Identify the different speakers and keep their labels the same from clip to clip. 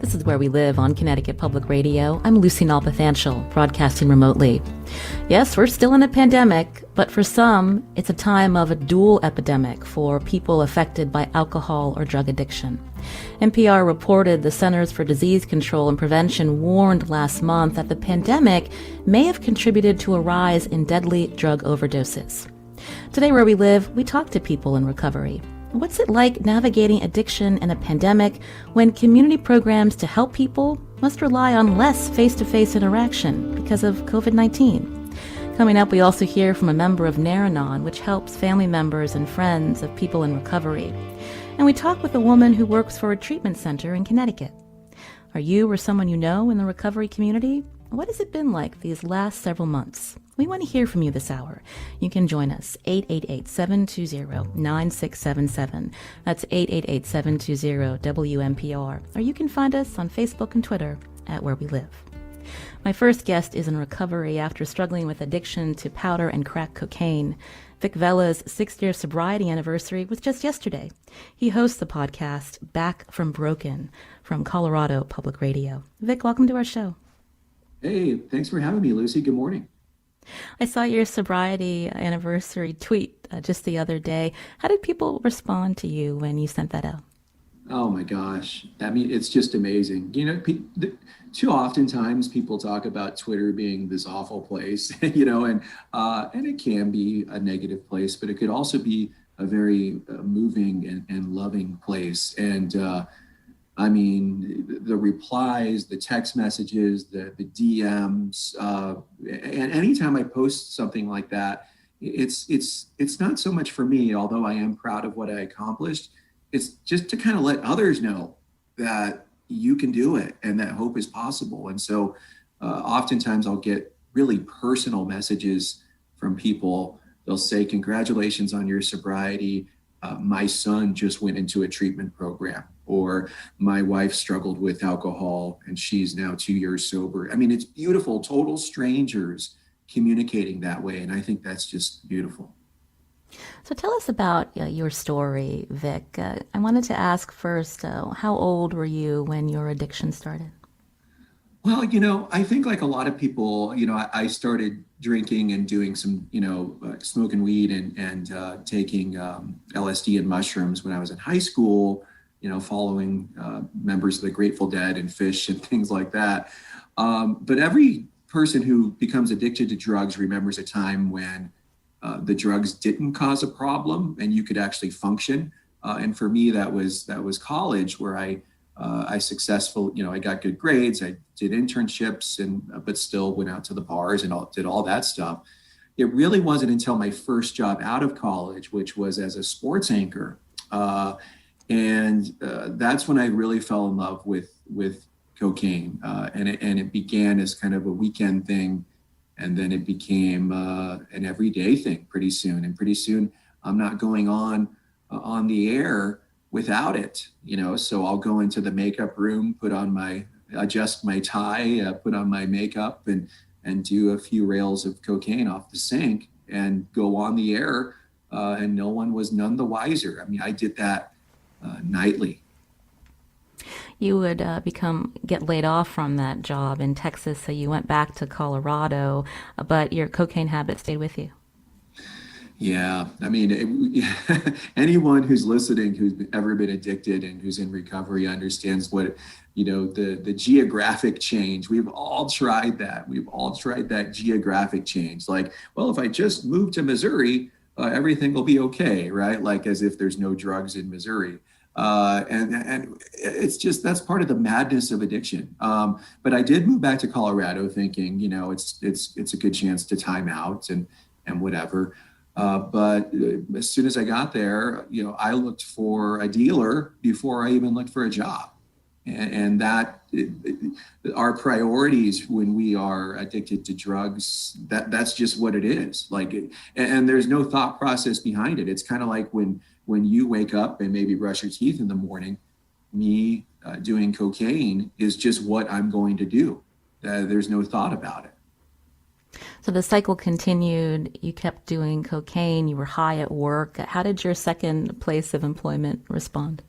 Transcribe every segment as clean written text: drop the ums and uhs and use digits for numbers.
Speaker 1: This is Where We Live on Connecticut Public Radio. I'm Lucy Nalpathanchel, broadcasting remotely. Yes, we're still in a pandemic, but for some, it's a time of a dual epidemic for people affected by alcohol or drug addiction. NPR reported the Centers for Disease Control and Prevention warned last month that the pandemic may have contributed to a rise in deadly drug overdoses. Today, Where We Live, we talk to people in recovery. What's it like navigating addiction in a pandemic when community programs to help people must rely on less face-to-face interaction because of COVID-19? Coming up, we also hear from a member of Nar-Anon, which helps family members and friends of people in recovery. And we talk with a woman who works for a treatment center in Connecticut. Are you or someone you know in the recovery community? What has it been like these last several months? We want to hear from you this hour. You can join us, 888-720-9677. That's 888-720-WNPR. Or you can find us on Facebook and Twitter at Where We Live. My first guest is in recovery after struggling with addiction to powder and crack cocaine. Vic Vella's 6-year sobriety anniversary was just yesterday. He hosts the podcast Back from Broken from Colorado Public Radio. Vic, welcome to our show.
Speaker 2: Hey, thanks for having me, Lucy. Good morning.
Speaker 1: I saw your sobriety anniversary tweet just the other day. How did people respond to you when you sent that out?
Speaker 2: Oh my gosh. I mean, it's just amazing. You know, too oftentimes people talk about Twitter being this awful place, and it can be a negative place, but it could also be a very moving and loving place. And I mean, the replies, the text messages, the DMs, and anytime I post something like that, it's not so much for me, although I am proud of what I accomplished. It's just to kind of let others know that you can do it and that hope is possible. And so oftentimes I'll get really personal messages from people. They'll say, congratulations on your sobriety. My son just went into a treatment program, or my wife struggled with alcohol and she's now 2 years sober. I mean, it's beautiful, total strangers communicating that way. And I think that's just beautiful.
Speaker 1: So tell us about your story, Vic. I wanted to ask first, how old were you when your addiction started?
Speaker 2: Well, I think like a lot of people, I started drinking and doing some, smoking weed and taking LSD and mushrooms when I was in high school, following members of the Grateful Dead and Fish and things like that. But every person who becomes addicted to drugs remembers a time when the drugs didn't cause a problem and you could actually function. And for me, that was college, where I successful, I got good grades. I did internships but still went out to the bars and did all that stuff. It really wasn't until my first job out of college, which was as a sports anchor. And that's when I really fell in love with cocaine. And it began as kind of a weekend thing. And then it became an everyday thing pretty soon. And pretty soon I'm not going on the air without it, so I'll go into the makeup room, adjust my tie, put on my makeup and do a few rails of cocaine off the sink and go on the air. And no one was none the wiser. I mean, I did that nightly.
Speaker 1: You would get laid off from that job in Texas, so you went back to Colorado, but your cocaine habit stayed with you.
Speaker 2: Yeah, I mean, anyone who's listening who's ever been addicted and who's in recovery understands what, the geographic change. We've all tried that. We've all tried that geographic change. Like, well, if I just move to Missouri, everything will be okay, right? Like as if there's no drugs in Missouri. And it's just, that's part of the madness of addiction. But I did move back to Colorado thinking, it's a good chance to time out and whatever. But as soon as I got there, I looked for a dealer before I even looked for a job. And that our priorities when we are addicted to drugs, that's just what it is. Like, and there's no thought process behind it. It's kind of like when you wake up and maybe brush your teeth in the morning, me doing cocaine is just what I'm going to do. There's no thought about it.
Speaker 1: So the cycle continued. You kept doing cocaine. You were high at work. How did your second place of employment respond?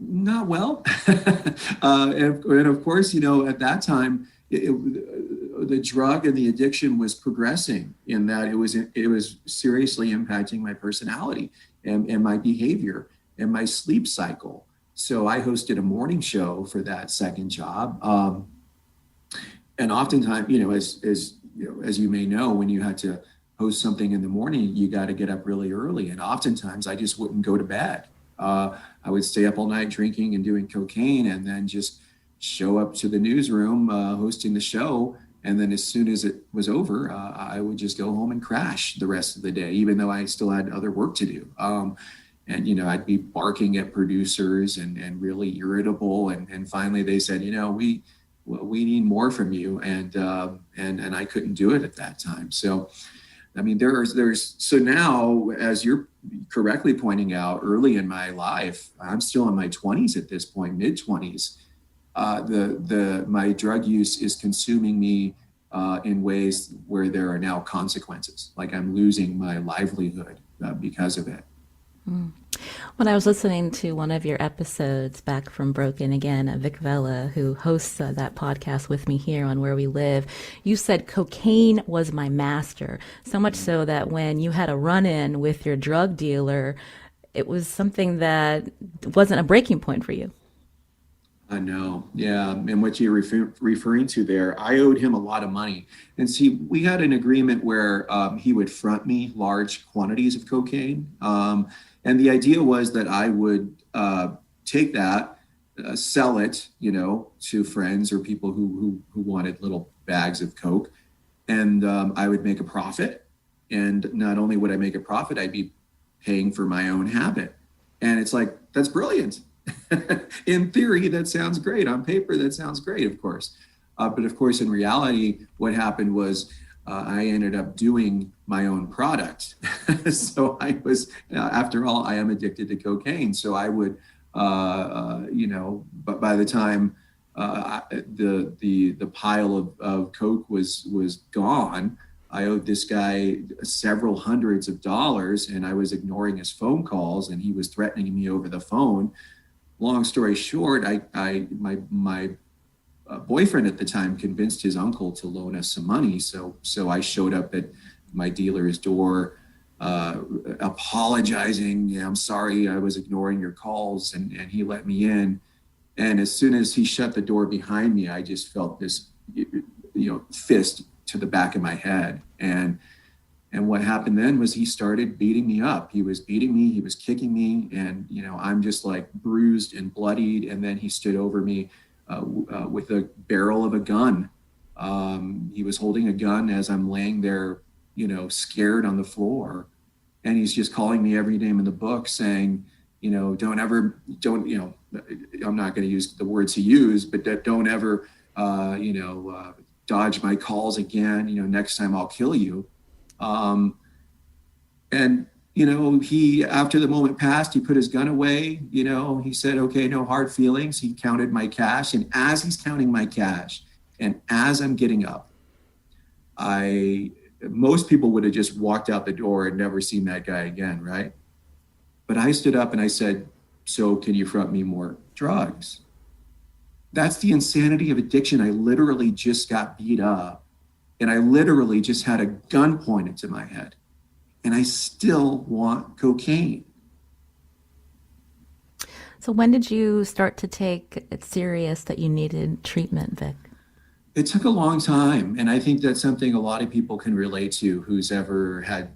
Speaker 2: Not well. And of course, at that time, the drug and the addiction was progressing in that it was seriously impacting my personality and my behavior and my sleep cycle. So I hosted a morning show for that second job. And oftentimes, as you may know, when you had to host something in the morning, you got to get up really early. And oftentimes I just wouldn't go to bed. I would stay up all night drinking and doing cocaine and then just show up to the newsroom hosting the show. And then as soon as it was over, I would just go home and crash the rest of the day, even though I still had other work to do. And I'd be barking at producers and really irritable. And finally they said, we need more from you. And I couldn't do it at that time. So, I mean, so now, as you're correctly pointing out, early in my life, I'm still in my 20s at this point, mid 20s. My drug use is consuming me in ways where there are now consequences. Like I'm losing my livelihood because of it.
Speaker 1: When I was listening to one of your episodes back from Broken Again, Vic Vela, who hosts that podcast with me here on Where We Live, you said cocaine was my master. So much so that when you had a run-in with your drug dealer, it was something that wasn't a breaking point for you.
Speaker 2: I know. Yeah. And what you're referring to there, I owed him a lot of money. And see, we had an agreement where he would front me large quantities of cocaine. And the idea was that I would take that, sell it, to friends or people who wanted little bags of Coke. And I would make a profit. And not only would I make a profit, I'd be paying for my own habit. And it's like, that's brilliant. In theory, that sounds great. On paper, that sounds great, of course. But of course, in reality, what happened was I ended up doing my own product. So I was, after all, I am addicted to cocaine. So I would, but by the time the pile of Coke was gone, I owed this guy several hundreds of dollars, and I was ignoring his phone calls, and he was threatening me over the phone. Long story short, my boyfriend at the time convinced his uncle to loan us some money. So I showed up at my dealer's door, apologizing. I'm sorry, I was ignoring your calls, and he let me in. And as soon as he shut the door behind me, I just felt this, fist to the back of my head. And what happened then was he started beating me up. He was beating me, he was kicking me, and I'm just like bruised and bloodied. And then he stood over me with a barrel of a gun. He was holding a gun as I'm laying there, scared on the floor. And he's just calling me every name in the book, saying, I'm not going to use the words he used, but don't ever, dodge my calls again. Next time I'll kill you. And he, after the moment passed, he put his gun away. He said, okay, no hard feelings. He counted my cash. And as he's counting my cash and as I'm getting up, most people would have just walked out the door and never seen that guy again. Right. But I stood up and I said, so can you front me more drugs? That's the insanity of addiction. I literally just got beat up and I literally just had a gun pointed to my head. And I still want cocaine.
Speaker 1: So when did you start to take it serious that you needed treatment, Vic?
Speaker 2: It took a long time. And I think that's something a lot of people can relate to who's ever had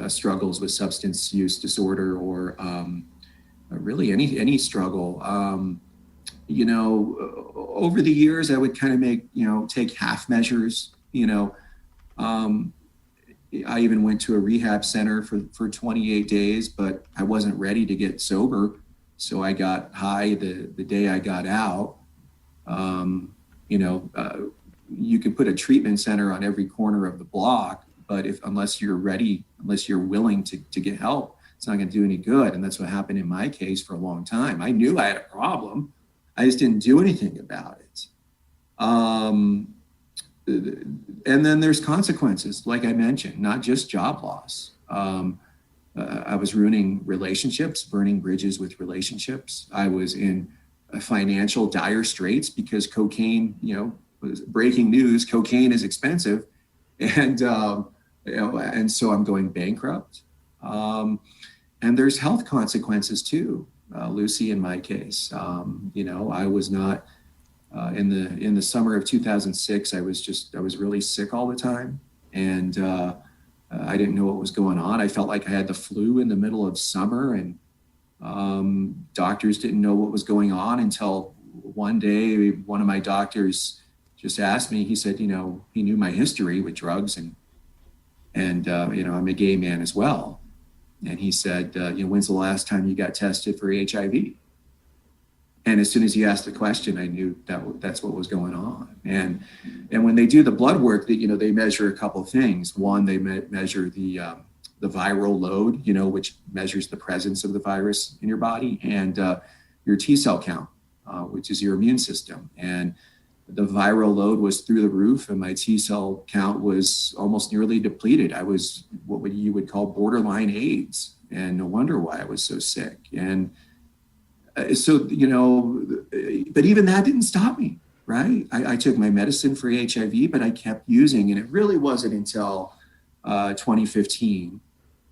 Speaker 2: struggles with substance use disorder or really any struggle. Over the years, I would kind of take half measures, I even went to a rehab center for 28 days, but I wasn't ready to get sober. So I got high the day I got out. You can put a treatment center on every corner of the block, but unless you're willing to get help, it's not going to do any good. And that's what happened in my case for a long time. I knew I had a problem. I just didn't do anything about it. And then there's consequences, like I mentioned, not just job loss. I was ruining relationships, burning bridges with relationships. I was in financial dire straits because cocaine, was breaking news. Cocaine is expensive, and and so I'm going bankrupt. And there's health consequences too, Lucy. In my case, I was not in the summer of 2006. I was really sick all the time, and I didn't know what was going on. I felt like I had the flu in the middle of summer, and doctors didn't know what was going on until one day one of my doctors just asked me. He said, he knew my history with drugs, and I'm a gay man as well. And he said, when's the last time you got tested for HIV? And as soon as he asked the question, I knew that's what was going on. And when they do the blood work, that they measure a couple of things. One, they measure the viral load, which measures the presence of the virus in your body, and your T cell count, which is your immune system. And the viral load was through the roof, and my T cell count was almost nearly depleted. I was what you would call borderline AIDS, and no wonder why I was so sick. And so, but even that didn't stop me, right? I took my medicine for HIV, but I kept using, and it really wasn't until 2015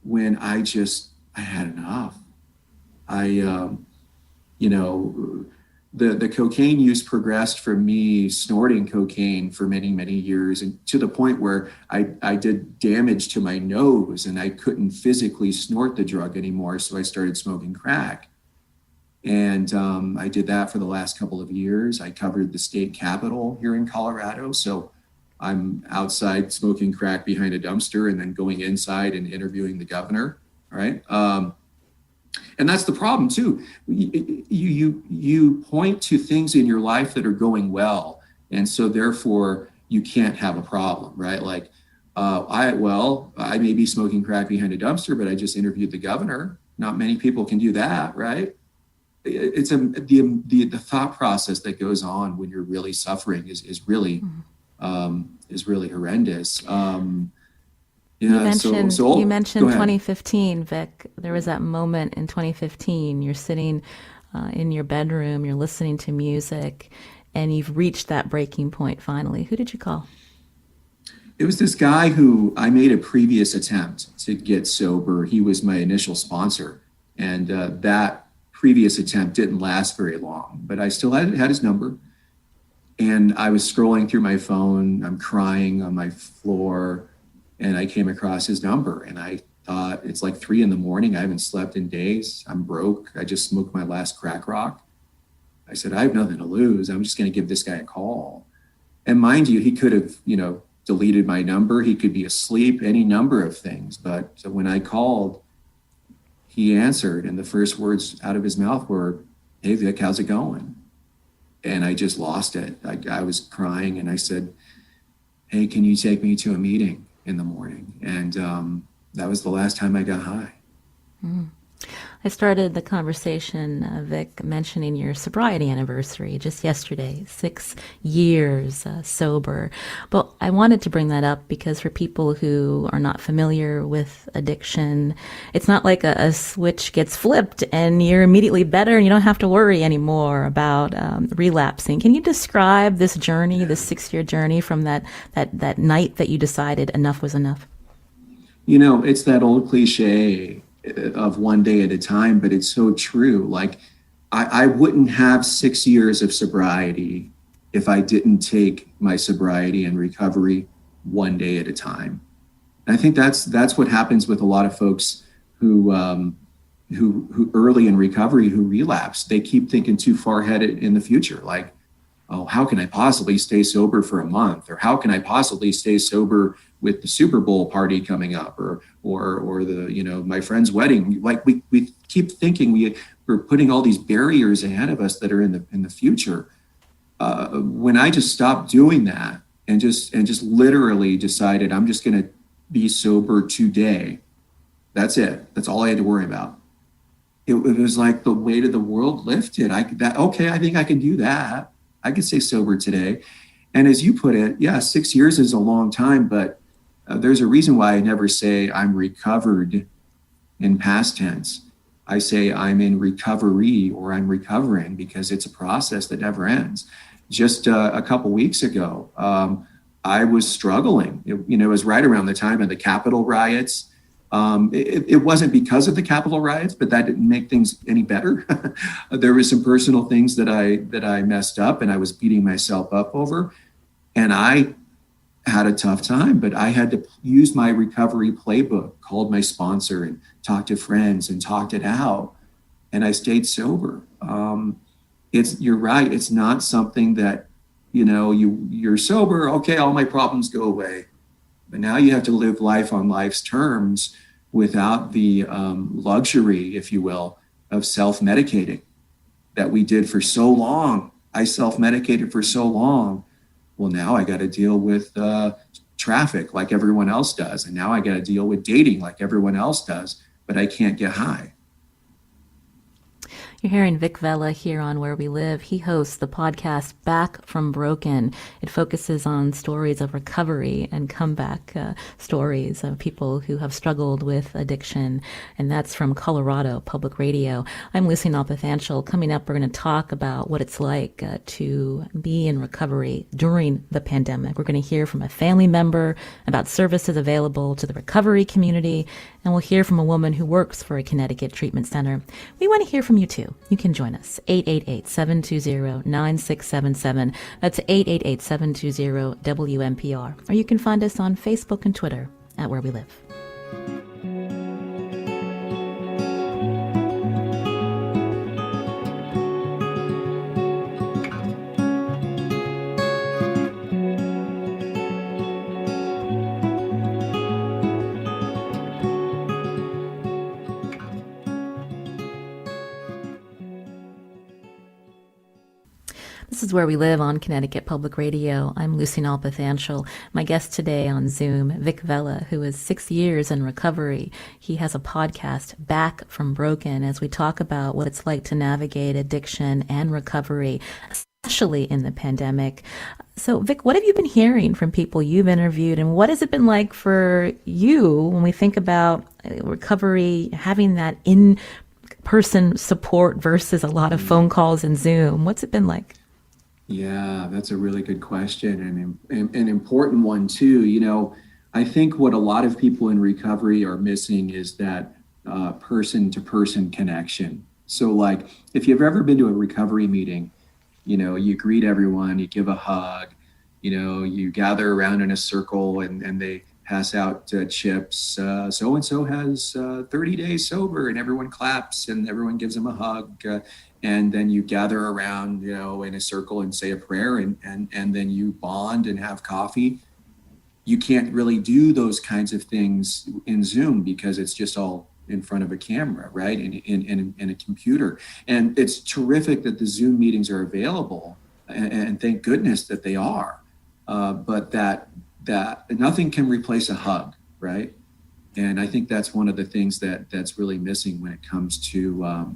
Speaker 2: when I had enough. The cocaine use progressed from me snorting cocaine for many, many years, and to the point where I did damage to my nose and I couldn't physically snort the drug anymore. So I started smoking crack. And I did that for the last couple of years. I covered the state capitol here in Colorado. So I'm outside smoking crack behind a dumpster and then going inside and interviewing the governor, right? And that's the problem too. You point to things in your life that are going well, and so therefore you can't have a problem, right? Like, I may be smoking crack behind a dumpster, but I just interviewed the governor. Not many people can do that, right? It's the thought process that goes on when you're really suffering is really horrendous.
Speaker 1: You mentioned 2015, Vic. There was that moment in 2015. You're sitting in your bedroom, you're listening to music, and you've reached that breaking point finally. Who did you call?
Speaker 2: It was this guy who I made a previous attempt to get sober. He was my initial sponsor, and that previous attempt didn't last very long, but I still had his number. And I was scrolling through my phone. I'm crying on my floor, and I came across his number, and I thought, it's like 3 a.m. I haven't slept in days. I'm broke. I just smoked my last crack rock. I said, I have nothing to lose. I'm just going to give this guy a call. And mind you, he could have, deleted my number. He could be asleep, any number of things. But when I called, he answered, and the first words out of his mouth were, "Hey, Vic, how's it going?" And I just lost it. I was crying, and I said, "Hey, can you take me to a meeting in the morning?" And that was the last time I got high.
Speaker 1: Mm. I started the conversation, Vic, mentioning your sobriety anniversary just yesterday, 6 years sober. But I wanted to bring that up because for people who are not familiar with addiction, it's not like a switch gets flipped and you're immediately better and you don't have to worry anymore about relapsing. Can you describe this journey, this 6-year journey from that night that you decided enough was enough?
Speaker 2: It's that old cliche of one day at a time, but it's so true. Like I wouldn't have 6 years of sobriety if I didn't take my sobriety and recovery one day at a time. And I think that's what happens with a lot of folks who early in recovery who relapse. They keep thinking too far ahead in the future. Like, oh, how can I possibly stay sober for a month? Or how can I possibly stay sober with the Super Bowl party coming up, or the my friend's wedding? Like we keep thinking we're putting all these barriers ahead of us that are in the future. When I just stopped doing that and just literally decided I'm just going to be sober today. That's it. That's all I had to worry about. It was like the weight of the world lifted. I think I can do that. I can stay sober today. And as you put it, 6 years is a long time, but there's a reason why I never say I'm recovered. in past tense. I say I'm in recovery or I'm recovering because it's a process that never ends. Just a couple weeks ago, I was struggling. It was right around the time of the Capitol riots. It wasn't because of the Capitol riots, but that didn't make things any better. There were some personal things that I messed up and I was beating myself up over. And I had a tough time, but I had to use my recovery playbook, called my sponsor and talked to friends and talked it out. And I stayed sober. You're right. It's not something that, you're sober. Okay, all my problems go away. But now you have to live life on life's terms without the luxury, if you will, of self-medicating that we did for so long. I self-medicated for so long. Well, now I got to deal with traffic like everyone else does. And now I got to deal with dating like everyone else does, but I can't get high.
Speaker 1: You're hearing Vic Vela here on Where We Live. He hosts the podcast Back from Broken. It focuses on stories of recovery and comeback stories of people who have struggled with addiction. And that's from Colorado Public Radio. I'm Lucy Nalpathanchel. Coming up, we're going to talk about what it's like to be in recovery during the pandemic. We're going to hear from a family member about services available to the recovery community. And we'll hear from a woman who works for a Connecticut treatment center. We want to hear from you too. You can join us, 888-720-9677. That's 888-720-WNPR. Or you can find us on Facebook and Twitter at Where We Live. This is Where We Live on Connecticut Public Radio. I'm Lucy Nalpathanchel. My guest today on Zoom, Vic Vela, who is 6 years in recovery. He has a podcast, Back from Broken, as we talk about what it's like to navigate addiction and recovery, especially in the pandemic. So, Vic, what have you been hearing from people you've interviewed, and what has it been like for you when we think about recovery, having that in-person support versus a lot of phone calls and Zoom? What's it been like?
Speaker 2: Yeah, that's a really good question and an important one too. I think what a lot of people in recovery are missing is that person-to-person connection. So like if you've ever been to a recovery meeting, you greet everyone, you give a hug, you gather around in a circle and they pass out chips. So-and-so has 30 days sober and everyone claps and everyone gives them a hug. And then you gather around, in a circle and say a prayer and then you bond and have coffee. You can't really do those kinds of things in Zoom because it's just all in front of a camera, right? In a computer. And it's terrific that the Zoom meetings are available and thank goodness that they are. But that nothing can replace a hug, right? And I think that's one of the things that's really missing when it comes to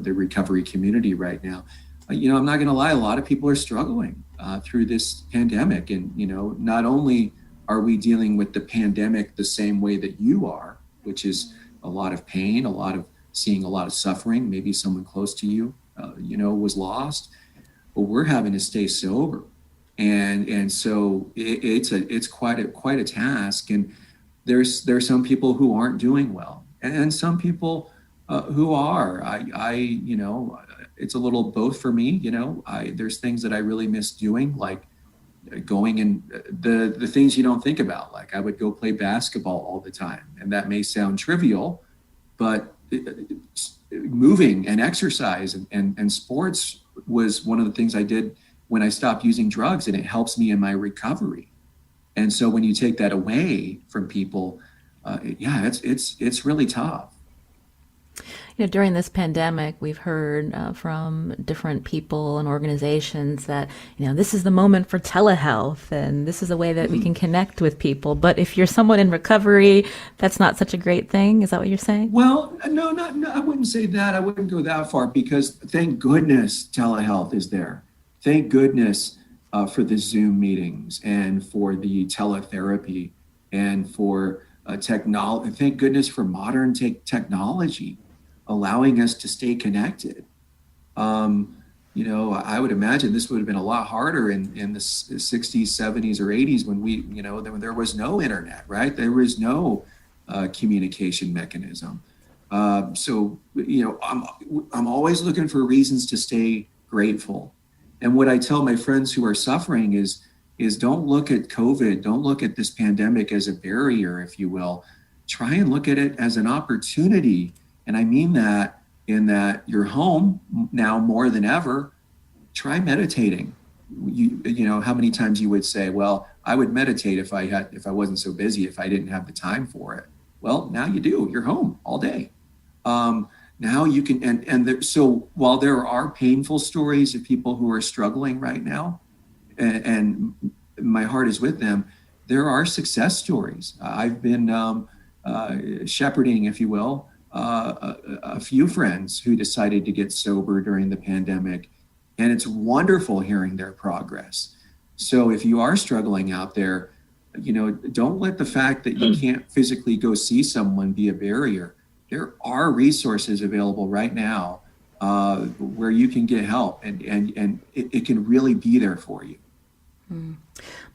Speaker 2: the recovery community right now. I'm not going to lie, a lot of people are struggling through this pandemic. And, not only are we dealing with the pandemic the same way that you are, which is a lot of pain, seeing a lot of suffering, maybe someone close to you, was lost, but we're having to stay sober. And so it's quite a task. And there's some people who aren't doing well and some people who are. It's a little both for me. There's things that I really miss doing, like going and the things you don't think about. Like I would go play basketball all the time, and that may sound trivial, but moving and exercise and sports was one of the things I did when I stopped using drugs, and it helps me in my recovery. And so when you take that away from people, it's really tough.
Speaker 1: During this pandemic, we've heard from different people and organizations that, this is the moment for telehealth and this is a way that we can connect with people. But if you're someone in recovery, that's not such a great thing. Is that what you're saying?
Speaker 2: Well, no, I wouldn't say that. I wouldn't go that far because thank goodness telehealth is there. Thank goodness for the Zoom meetings and for the teletherapy and for technology. Thank goodness for modern technology, allowing us to stay connected. I would imagine this would have been a lot harder in the 60s, 70s, or 80s when there was no internet, right? There was no communication mechanism. I'm always looking for reasons to stay grateful. And what I tell my friends who are suffering is don't look at COVID, don't look at this pandemic as a barrier, if you will. Try and look at it as an opportunity. And I mean that in that you're home now more than ever. Try meditating. How many times you would say, well, I would meditate if I wasn't so busy, if I didn't have the time for it. Well, now you do. You're home all day. Now you can, so while there are painful stories of people who are struggling right now, and my heart is with them, there are success stories. I've been shepherding, if you will, a few friends who decided to get sober during the pandemic, and it's wonderful hearing their progress. So if you are struggling out there, don't let the fact that you can't physically go see someone be a barrier. There are resources available right now where you can get help, and it can really be there for you.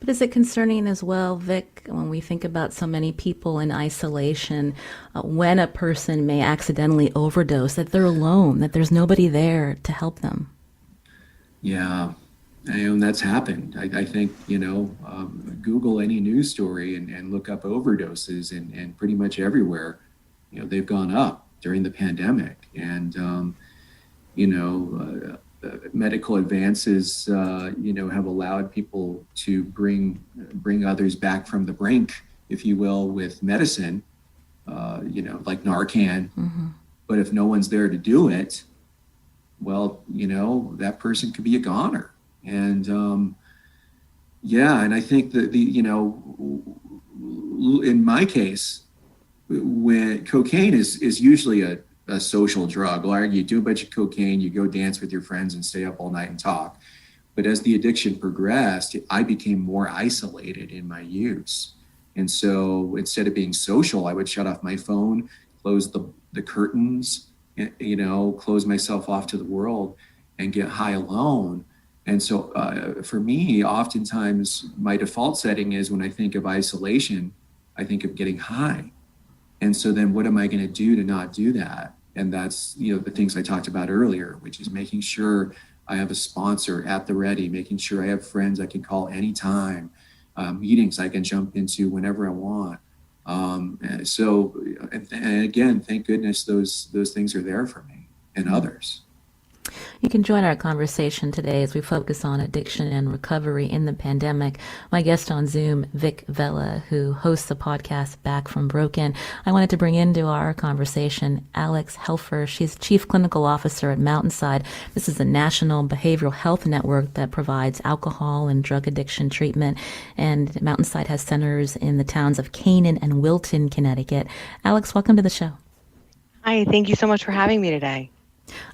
Speaker 1: But is it concerning as well, Vic, when we think about so many people in isolation, when a person may accidentally overdose, that they're alone, that there's nobody there to help them?
Speaker 2: Yeah, and that's happened. I think, Google any news story and look up overdoses, and pretty much everywhere, they've gone up during the pandemic. And, medical advances, have allowed people to bring others back from the brink, if you will, with medicine, like Narcan.
Speaker 1: Mm-hmm.
Speaker 2: But if no one's there to do it, well, that person could be a goner. And and I think that in my case, when cocaine is usually a social drug. Or you do a bunch of cocaine, you go dance with your friends and stay up all night and talk. But as the addiction progressed, I became more isolated in my use. And so instead of being social, I would shut off my phone, close the curtains, close myself off to the world and get high alone. And so for me, oftentimes my default setting is when I think of isolation, I think of getting high. And so then what am I going to do to not do that? And that's, the things I talked about earlier, which is making sure I have a sponsor at the ready, making sure I have friends I can call anytime, meetings I can jump into whenever I want. And again, thank goodness those things are there for me and others.
Speaker 1: You can join our conversation today as we focus on addiction and recovery in the pandemic. My guest on Zoom, Vic Vela, who hosts the podcast Back from Broken. I wanted to bring into our conversation Alex Helfer. She's Chief Clinical Officer at Mountainside. This is a national behavioral health network that provides alcohol and drug addiction treatment. And Mountainside has centers in the towns of Canaan and Wilton, Connecticut. Alex, welcome to the show.
Speaker 3: Hi, thank you so much for having me today.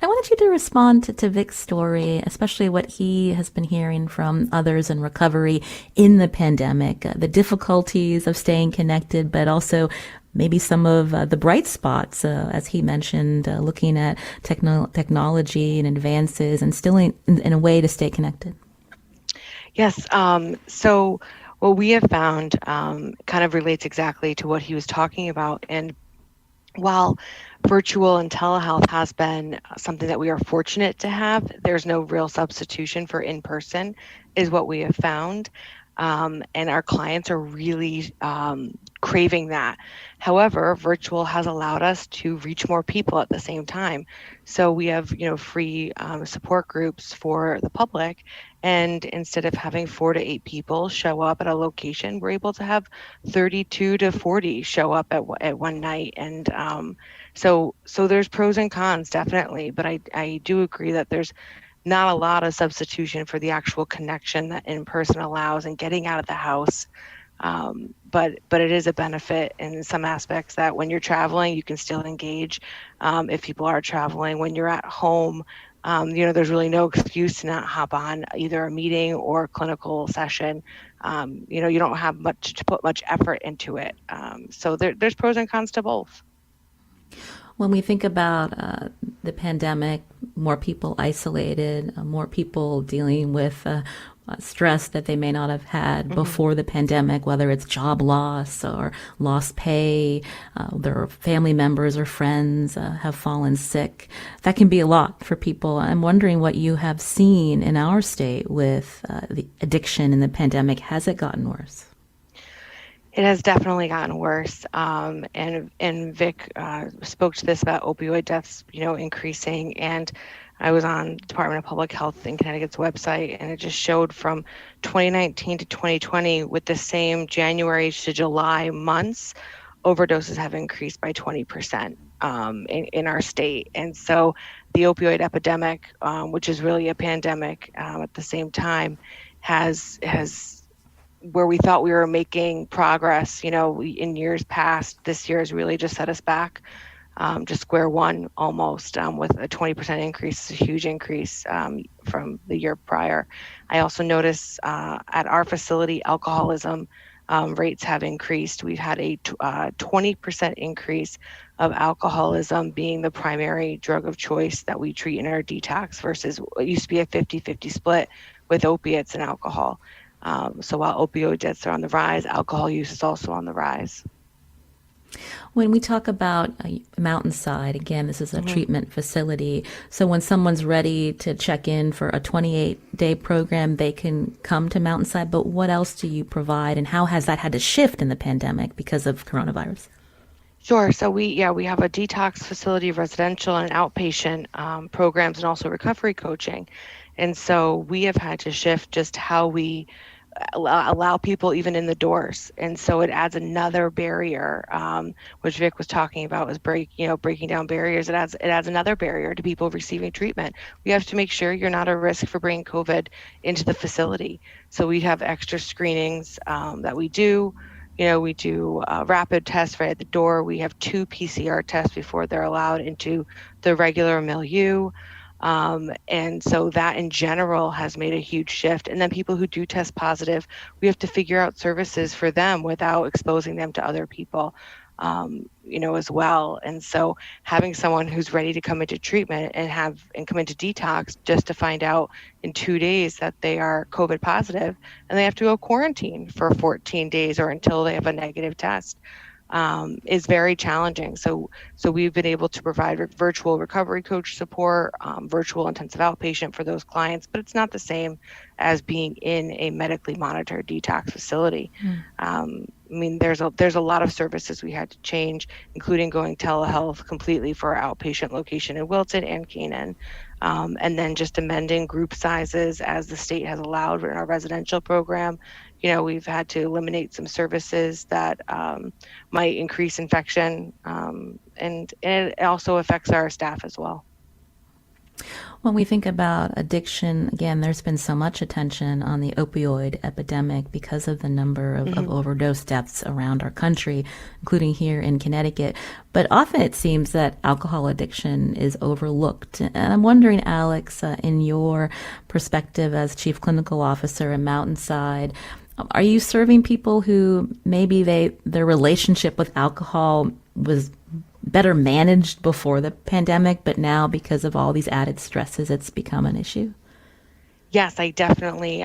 Speaker 1: I wanted you to respond to Vic's story, especially what he has been hearing from others in recovery in the pandemic, the difficulties of staying connected, but also maybe some of the bright spots, as he mentioned, looking at technology and advances and still in a way to stay connected.
Speaker 3: Yes. So what we have found kind of relates exactly to what he was talking about. And while virtual and telehealth has been something that we are fortunate to have, there's no real substitution for in-person, is what we have found. And our clients are really craving that. However, virtual has allowed us to reach more people at the same time. So we have, free support groups for the public. And instead of having 4 to 8 people show up at a location, we're able to have 32 to 40 show up at one night. And so there's pros and cons, definitely. But I do agree that there's not a lot of substitution for the actual connection that in-person allows and getting out of the house. But it is a benefit in some aspects that when you're traveling, you can still engage. If people are traveling, when you're at home, There's really no excuse to not hop on either a meeting or a clinical session. You don't have much to put much effort into it. So there's pros and cons to both.
Speaker 1: When we think about the pandemic, more people isolated, more people dealing with stress that they may not have had before the pandemic, whether it's job loss or lost pay, their family members or friends have fallen sick. That can be a lot for people. I'm wondering what you have seen in our state with the addiction in the pandemic. Has it gotten worse?
Speaker 3: It has definitely gotten worse. And Vic spoke to this about opioid deaths, increasing. And I was on Department of Public Health in Connecticut's website, and it just showed from 2019 to 2020, with the same January to July months, overdoses have increased by 20% in our state. And so the opioid epidemic, which is really a pandemic at the same time, has where we thought we were making progress, in years past, this year has really just set us back to square one almost, with a 20% increase, a huge increase from the year prior. I also notice at our facility, alcoholism rates have increased. We've had a 20% increase of alcoholism being the primary drug of choice that we treat in our detox versus what used to be a 50-50 split with opiates and alcohol. So while opioid deaths are on the rise, alcohol use is also on the rise.
Speaker 1: When we talk about Mountainside, again, this is a treatment facility. So when someone's ready to check in for a 28-day program, they can come to Mountainside. But what else do you provide, and how has that had to shift in the pandemic because of coronavirus?
Speaker 3: Sure. So we have a detox facility, residential and outpatient programs, and also recovery coaching. And so we have had to shift just how we allow people even in the doors. And so it adds another barrier, which Vic was talking about, was breaking down barriers. It adds another barrier to people receiving treatment. We have to make sure you're not at risk for bringing COVID into the facility. So we have extra screenings that we do. We do rapid tests right at the door. We have 2 PCR tests before they're allowed into the regular milieu. And so that in general has made a huge shift. And then people who do test positive, we have to figure out services for them without exposing them to other people, as well. And so having someone who's ready to come into treatment and come into detox just to find out in 2 days that they are COVID positive, and they have to go quarantine for 14 days or until they have a negative test, is very challenging. So we've been able to provide virtual recovery coach support, virtual intensive outpatient for those clients, but it's not the same as being in a medically monitored detox facility. There's a lot of services we had to change, including going telehealth completely for our outpatient location in Wilton and Canaan. And then just amending group sizes as the state has allowed in our residential program. We've had to eliminate some services that might increase infection, and it also affects our staff as well.
Speaker 1: When we think about addiction, again, there's been so much attention on the opioid epidemic because of the number of overdose deaths around our country, including here in Connecticut. But often it seems that alcohol addiction is overlooked. And I'm wondering, Alex, in your perspective as Chief Clinical Officer at Mountainside, are you serving people who maybe their relationship with alcohol was better managed before the pandemic, but now because of all these added stresses, it's become an issue?
Speaker 3: Yes, I definitely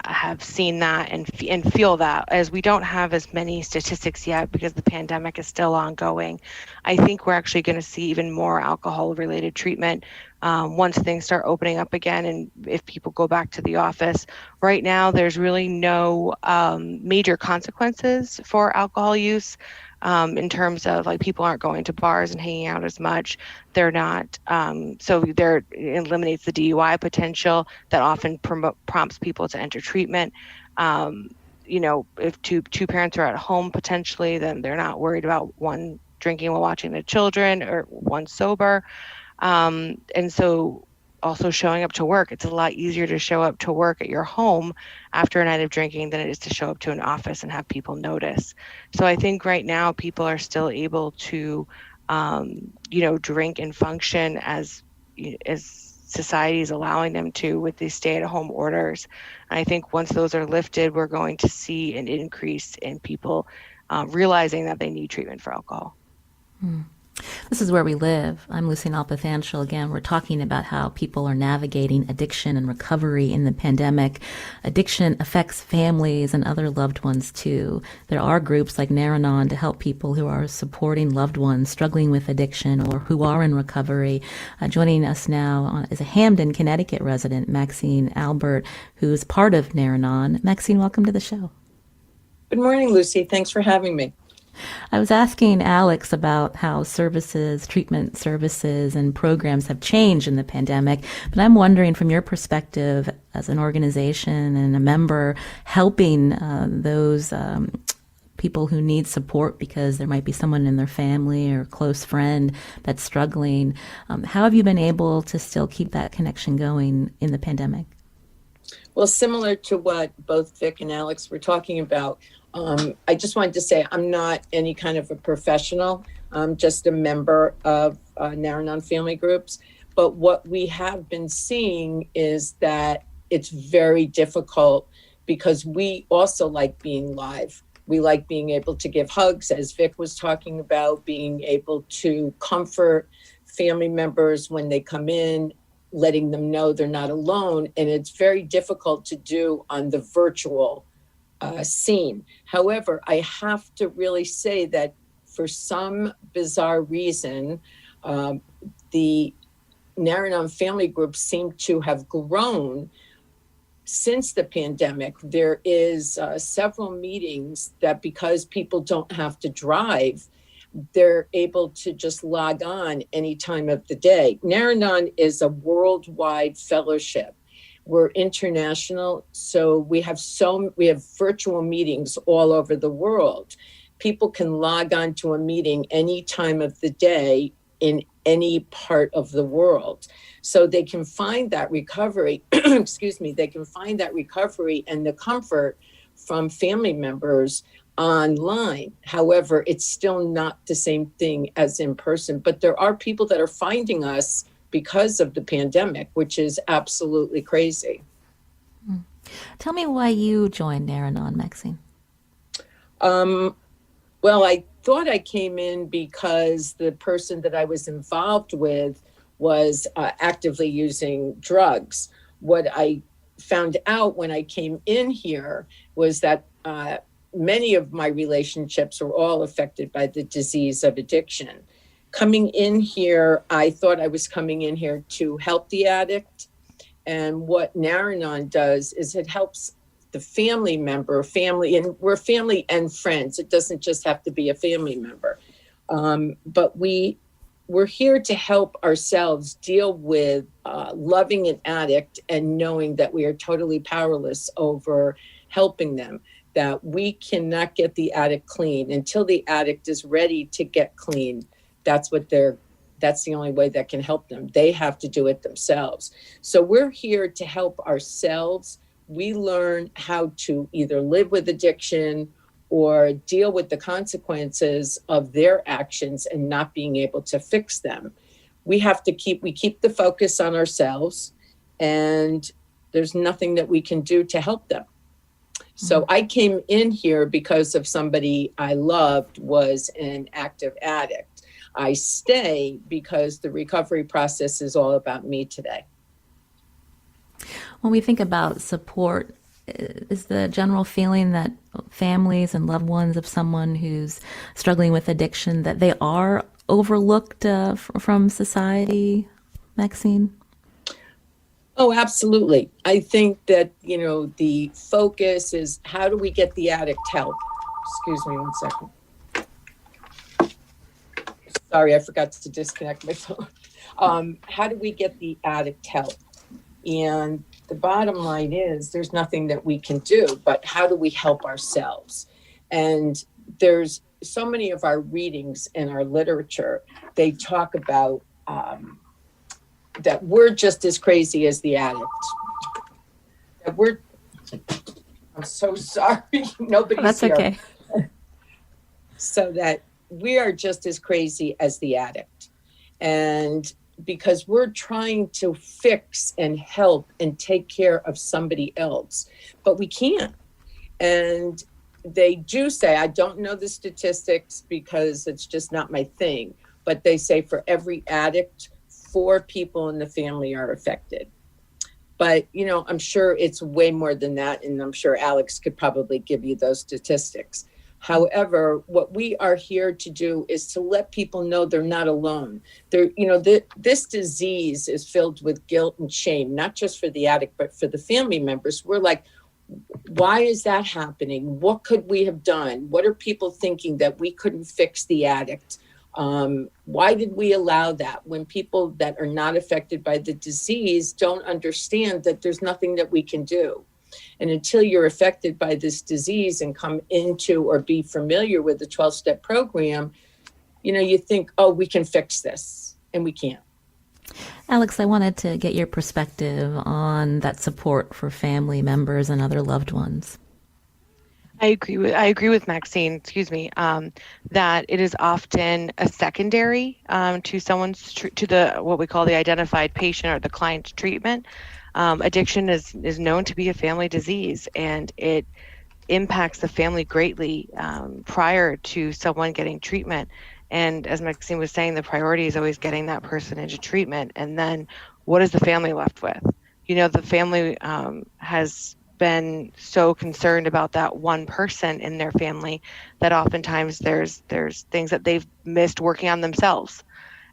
Speaker 3: have seen that and feel that, as we don't have as many statistics yet because the pandemic is still ongoing. I think we're actually going to see even more alcohol-related treatment once things start opening up again, and if people go back to the office. Right now, there's really no major consequences for alcohol use. In terms of people aren't going to bars and hanging out as much. They're not, it eliminates the DUI potential that often prompts people to enter treatment. If two parents are at home potentially, then they're not worried about one drinking while watching the children or one sober. And so also showing up to work. It's a lot easier to show up to work at your home after a night of drinking than it is to show up to an office and have people notice. So I think right now people are still able to, drink and function as society is allowing them to with these stay-at-home orders. And I think once those are lifted, we're going to see an increase in people realizing that they need treatment for alcohol.
Speaker 1: This is where we live. I'm Lucy Nalpathanchel. Again, we're talking about how people are navigating addiction and recovery in the pandemic. Addiction affects families and other loved ones too. There are groups like Nar-Anon to help people who are supporting loved ones struggling with addiction or who are in recovery. Joining us now is a Hamden, Connecticut resident, Maxine Albert, who's part of Nar-Anon. Maxine, welcome to the show.
Speaker 4: Good morning, Lucy. Thanks for having me.
Speaker 1: I was asking Alex about how services, treatment services, and programs have changed in the pandemic, but I'm wondering from your perspective as an organization and a member helping those people who need support because there might be someone in their family or close friend that's struggling, how have you been able to still keep that connection going in the pandemic?
Speaker 4: Well, similar to what both Vic and Alex were talking about, I just wanted to say I'm not any kind of a professional. I'm just a member of Nar-Anon family groups. But what we have been seeing is that it's very difficult because we also like being live. We like being able to give hugs, as Vic was talking about, being able to comfort family members when they come in, letting them know they're not alone. And it's very difficult to do on the virtual scene. However, I have to really say that for some bizarre reason, the Nar-Anon family groups seem to have grown since the pandemic. There is several meetings that because people don't have to drive, they're able to just log on any time of the day. Nar-Anon is a worldwide fellowship. We're international, so we have virtual meetings all over the world. People can log on to a meeting any time of the day in any part of the world. So they can find that recovery, they can find that recovery and the comfort from family members online. However, it's still not the same thing as in person, but there are people that are finding us because of the pandemic, which is absolutely crazy.
Speaker 1: Tell me why you joined Nar-Anon, Maxine.
Speaker 4: Well, I thought I came in because the person that I was involved with was actively using drugs. What I found out when I came in here was that many of my relationships were all affected by the disease of addiction. Coming in here, I thought I was coming in here to help the addict. And what Nar-Anon does is it helps the family member, and we're family and friends. It doesn't just have to be a family member. But we're here to help ourselves deal with loving an addict and knowing that we are totally powerless over helping them, that we cannot get the addict clean until the addict is ready to get clean. That's the only way that can help them. They have to do it themselves. So we're here to help ourselves. We learn how to either live with addiction or deal with the consequences of their actions and not being able to fix them. We keep the focus on ourselves, and there's nothing that we can do to help them. So I came in here because of somebody I loved was an active addict. I stay because the recovery process is all about me today.
Speaker 1: When we think about support, is the general feeling that families and loved ones of someone who's struggling with addiction, that they are overlooked from society, Maxine?
Speaker 4: Oh, absolutely. I think that, the focus is how do we get the addict help? Excuse me 1 second. Sorry, I forgot to disconnect my phone. How do we get the addict help? And the bottom line is there's nothing that we can do, but how do we help ourselves? And there's so many of our readings in our literature, they talk about that we're just as crazy as the addict. I'm so sorry. Nobody's
Speaker 1: That's
Speaker 4: here.
Speaker 1: okay.
Speaker 4: So that we are just as crazy as the addict. And because we're trying to fix and help and take care of somebody else, but we can't. And they do say, I don't know the statistics because it's just not my thing, but they say for every addict, 4 people in the family are affected. But, I'm sure it's way more than that. And I'm sure Alex could probably give you those statistics. However, what we are here to do is to let people know they're not alone. This disease is filled with guilt and shame, not just for the addict, but for the family members. We're like, why is that happening? What could we have done? What are people thinking that we couldn't fix the addict? Why did we allow that when people that are not affected by the disease don't understand that there's nothing that we can do? And until you're affected by this disease and come into or be familiar with the 12-step program, you think, oh, we can fix this, and we can't.
Speaker 1: Alex, I wanted to get your perspective on that support for family members and other loved ones.
Speaker 3: I agree with Maxine, that it is often a secondary to to what we call the identified patient or the client's treatment. Addiction is known to be a family disease, and it impacts the family greatly prior to someone getting treatment. And as Maxine was saying, the priority is always getting that person into treatment. And then what is the family left with? The family has been so concerned about that one person in their family that oftentimes there's things that they've missed working on themselves.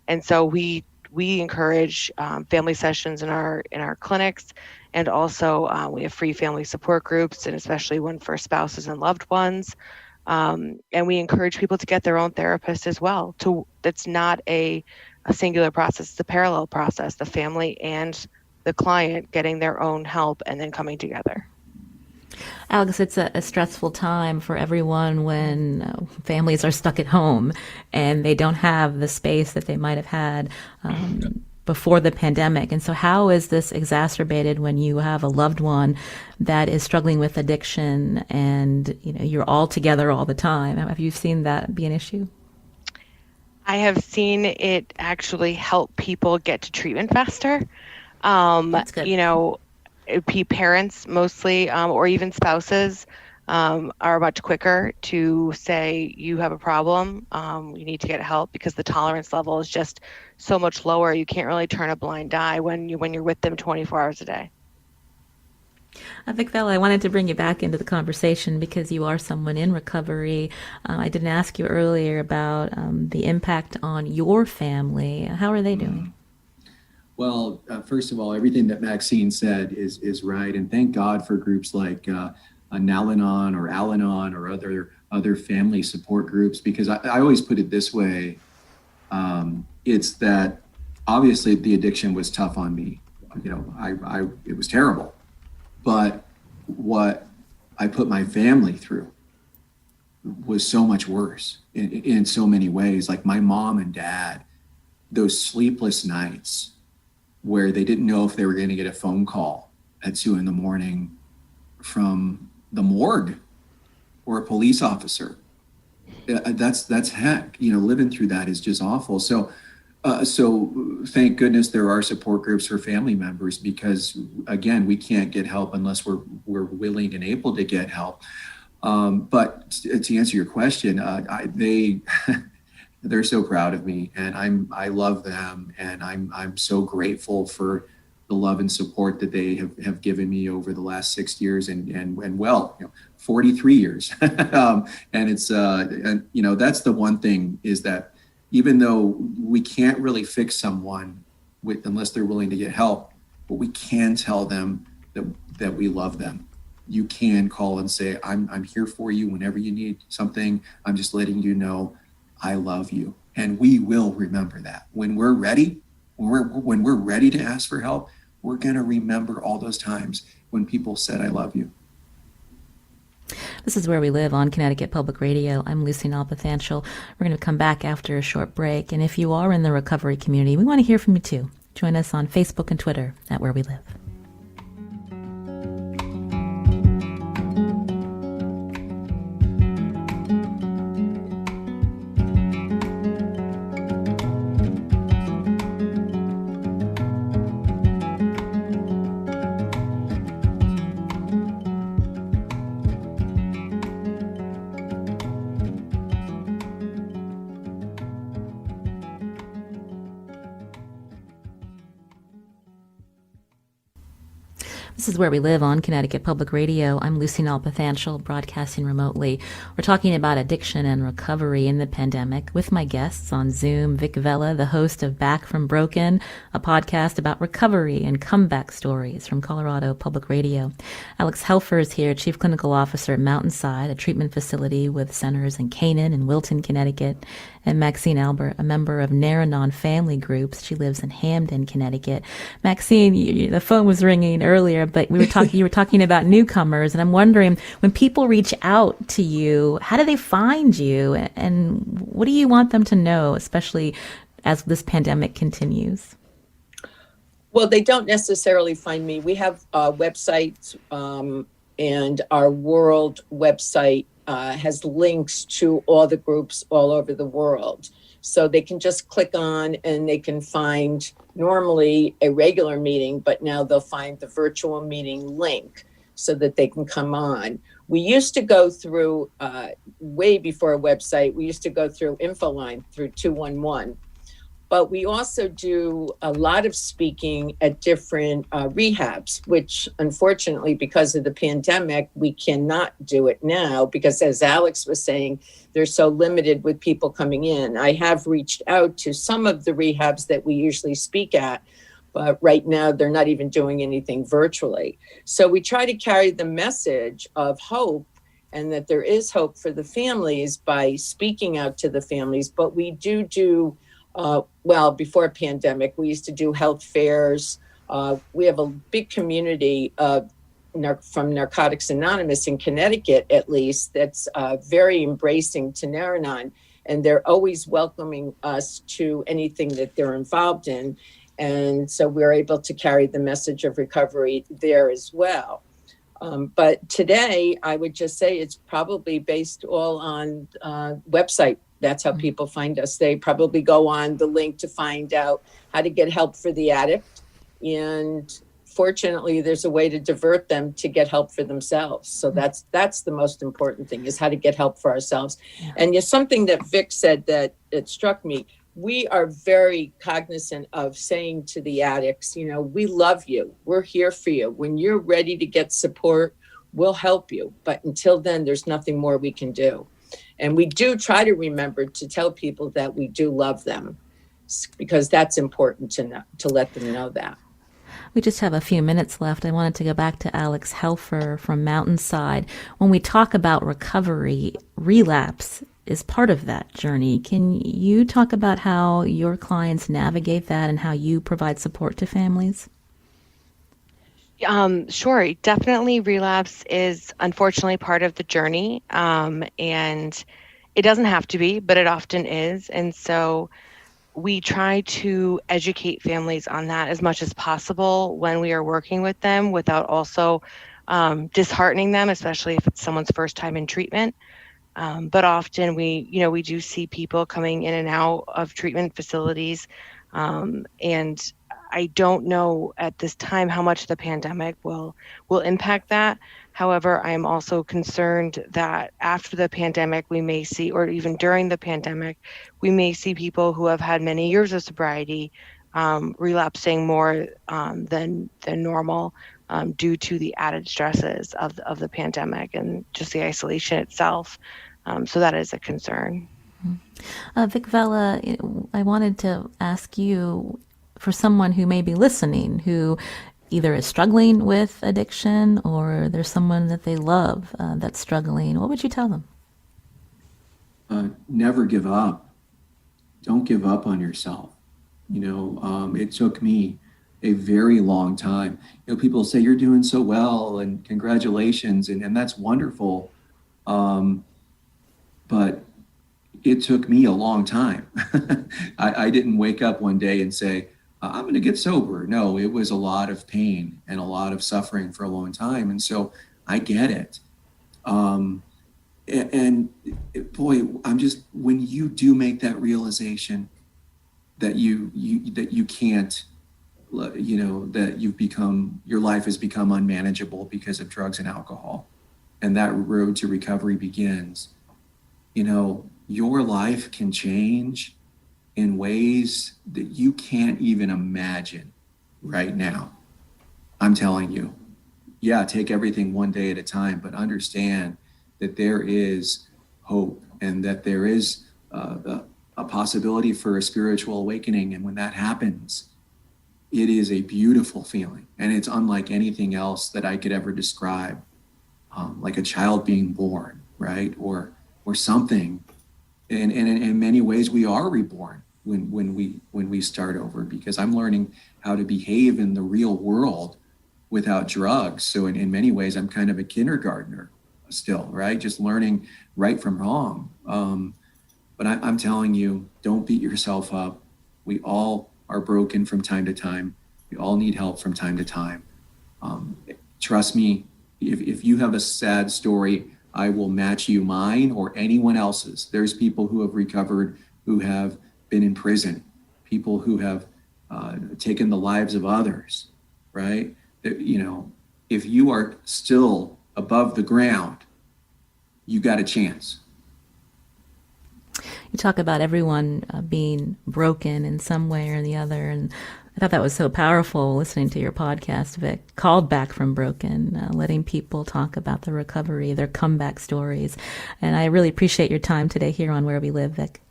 Speaker 3: And so we encourage family sessions in our clinics, and also we have free family support groups, and especially one for spouses and loved ones. And we encourage people to get their own therapist as well. That's not a singular process; it's a parallel process. The family and the client getting their own help and then coming together.
Speaker 1: Alex, it's a stressful time for everyone when families are stuck at home and they don't have the space that they might have had before the pandemic. And so how is this exacerbated when you have a loved one that is struggling with addiction and you're all together all the time? Have you seen that be an issue?
Speaker 3: I have seen it actually help people get to treatment faster.
Speaker 1: That's good.
Speaker 3: Parents mostly, or even spouses, are much quicker to say, you have a problem, you need to get help, because the tolerance level is just so much lower. You can't really turn a blind eye when you're with them 24 hours a day.
Speaker 1: Vic Vela, I wanted to bring you back into the conversation because you are someone in recovery. I didn't ask you earlier about the impact on your family. How are they doing?
Speaker 2: Well, first of all, everything that Maxine said is right, and thank God for groups like Nal-Anon or Al-Anon or other family support groups, because I always put it this way: it's that obviously the addiction was tough on me. It was terrible, but what I put my family through was so much worse in so many ways. Like my mom and dad, those sleepless nights where they didn't know if they were going to get a phone call at 2 a.m. from the morgue or a police officer. That's heck. Living through that is just awful. So thank goodness there are support groups for family members, because again, we can't get help unless we're willing and able to get help. But to answer your question, they're so proud of me, and I love them, and I'm so grateful for the love and support that they have given me over the last 6 years and 43 years. And it's that's the one thing, is that even though we can't really fix someone unless they're willing to get help, but we can tell them that we love them. You can call and say, I'm here for you whenever you need something. I'm just letting you know I love you. And we will remember that. When we're ready, when we're ready to ask for help, we're going to remember all those times when people said, I love you.
Speaker 1: This is Where We Live on Connecticut Public Radio. I'm Lucy Nalpathanchel. We're going to come back after a short break. And if you are in the recovery community, we want to hear from you too. Join us on Facebook and Twitter at Where We Live. This is Where We Live on Connecticut Public Radio. I'm Lucy Nalpathanchel, broadcasting remotely. We're talking about addiction and recovery in the pandemic with my guests on Zoom, Vic Vela, the host of Back from Broken, a podcast about recovery and comeback stories from Colorado Public Radio. Alex Helfer is here, Chief Clinical Officer at Mountainside, a treatment facility with centers in Canaan and Wilton, Connecticut. And Maxine Albert, a member of Naranon Family Groups. She lives in Hamden, Connecticut. Maxine, the phone was ringing earlier, but you were talking about newcomers, and I'm wondering, when people reach out to you, how do they find you, and what do you want them to know, especially as this pandemic continues?
Speaker 4: Well, they don't necessarily find me. We have websites, and our world website has links to all the groups all over the world. So they can just click on and they can find normally a regular meeting, but now they'll find the virtual meeting link so that they can come on. We used to go through, way before a website, we used to go through InfoLine through 211. But we also do a lot of speaking at different rehabs, which unfortunately, because of the pandemic, we cannot do it now because, as Alex was saying, they're so limited with people coming in. I have reached out to some of the rehabs that we usually speak at, but right now they're not even doing anything virtually. So we try to carry the message of hope and that there is hope for the families by speaking out to the families, but we do well, before a pandemic, we used to do health fairs. We have a big community from Narcotics Anonymous in Connecticut, at least, that's very embracing to Naranon. And they're always welcoming us to anything that they're involved in. And so we're able to carry the message of recovery there as well. But today, I would just say it's probably based all on website. That's how people find us. They probably go on the link to find out how to get help for the addict. And fortunately, there's a way to divert them to get help for themselves. So that's the most important thing, is how to get help for ourselves. Yeah. And there's something that Vic said that it struck me. We are very cognizant of saying to the addicts, we love you. We're here for you. When you're ready to get support, we'll help you. But until then, there's nothing more we can do. And we do try to remember to tell people that we do love them, because that's important to let them know that.
Speaker 1: We just have a few minutes left. I wanted to go back to Alex Helfer from Mountainside. When we talk about recovery, relapse is part of that journey. Can you talk about how your clients navigate that and how you provide support to families?
Speaker 3: Sure. Definitely relapse is unfortunately part of the journey. And it doesn't have to be, but it often is. And so we try to educate families on that as much as possible when we are working with them, without also disheartening them, especially if it's someone's first time in treatment. But often we do see people coming in and out of treatment facilities, and I don't know at this time how much the pandemic will impact that. However, I am also concerned that after the pandemic, we may see, or even during the pandemic, we may see people who have had many years of sobriety relapsing more than normal due to the added stresses of the pandemic and just the isolation itself. So that is a concern.
Speaker 1: Vic Vela, I wanted to ask you, for someone who may be listening, who either is struggling with addiction or there's someone that they love that's struggling, what would you tell them?
Speaker 2: Never give up. Don't give up on yourself. It took me a very long time. People say you're doing so well and congratulations, and that's wonderful. But it took me a long time. I didn't wake up one day and say, I'm going to get sober. No, it was a lot of pain and a lot of suffering for a long time. And so I get it. And boy, when you do make that realization that you can't, that your life has become unmanageable because of drugs and alcohol, and that road to recovery begins, your life can change in ways that you can't even imagine right now. I'm telling you, yeah, take everything one day at a time, but understand that there is hope and that there is a possibility for a spiritual awakening. And when that happens, it is a beautiful feeling, and it's unlike anything else that I could ever describe, like a child being born, right? Or something. And in many ways, we are reborn when we start over, because I'm learning how to behave in the real world without drugs. So in many ways, I'm kind of a kindergartner still, right? Just learning right from wrong. But I'm telling you, don't beat yourself up. We all are broken from time to time. We all need help from time to time. Trust me, if you have a sad story, I will match you mine or anyone else's. There's people who have recovered, who have been in prison, people who have taken the lives of others, right? If you are still above the ground, you got a chance.
Speaker 1: You talk about everyone being broken in some way or the other, and I thought that was so powerful listening to your podcast, Vic, called Back from Broken, letting people talk about the recovery, their comeback stories. And I really appreciate your time today here on Where We Live, Vic.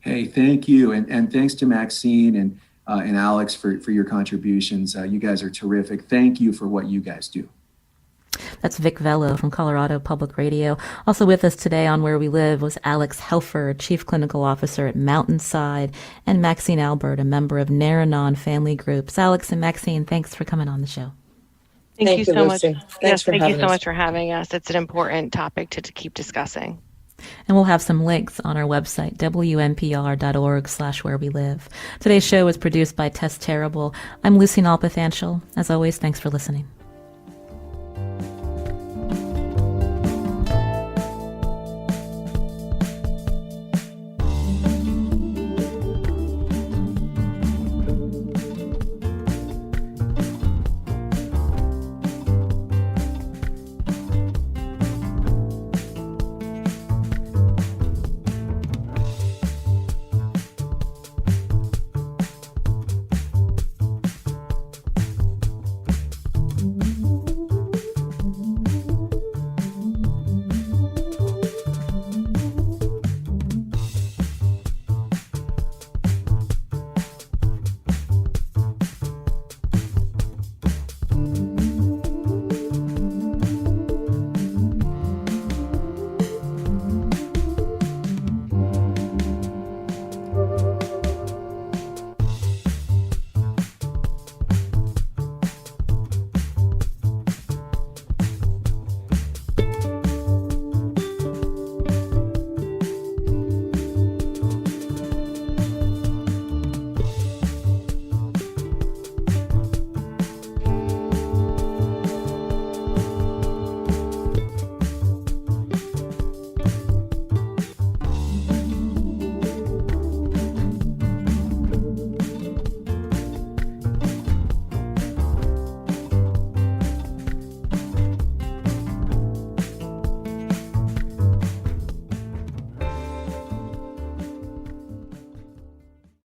Speaker 2: Hey, thank you. And thanks to Maxine and Alex for your contributions. You guys are terrific. Thank you for what you guys do.
Speaker 1: That's Vic Vello from Colorado Public Radio. Also with us today on Where We Live was Alex Helfer, Chief Clinical Officer at Mountainside, and Maxine Albert, a member of Naranon Family Groups. Alex and Maxine, thanks for coming on the show.
Speaker 3: Thank you so much.
Speaker 4: Lucy.
Speaker 3: Yes,
Speaker 4: for
Speaker 3: thank you
Speaker 4: having
Speaker 3: so
Speaker 4: us.
Speaker 3: much for having us. It's an important topic to keep discussing.
Speaker 1: And we'll have some links on our website, wnpr.org/where we live. Today's show was produced by Tess Terrible. I'm Lucy Nalpathanchel. As always, thanks for listening.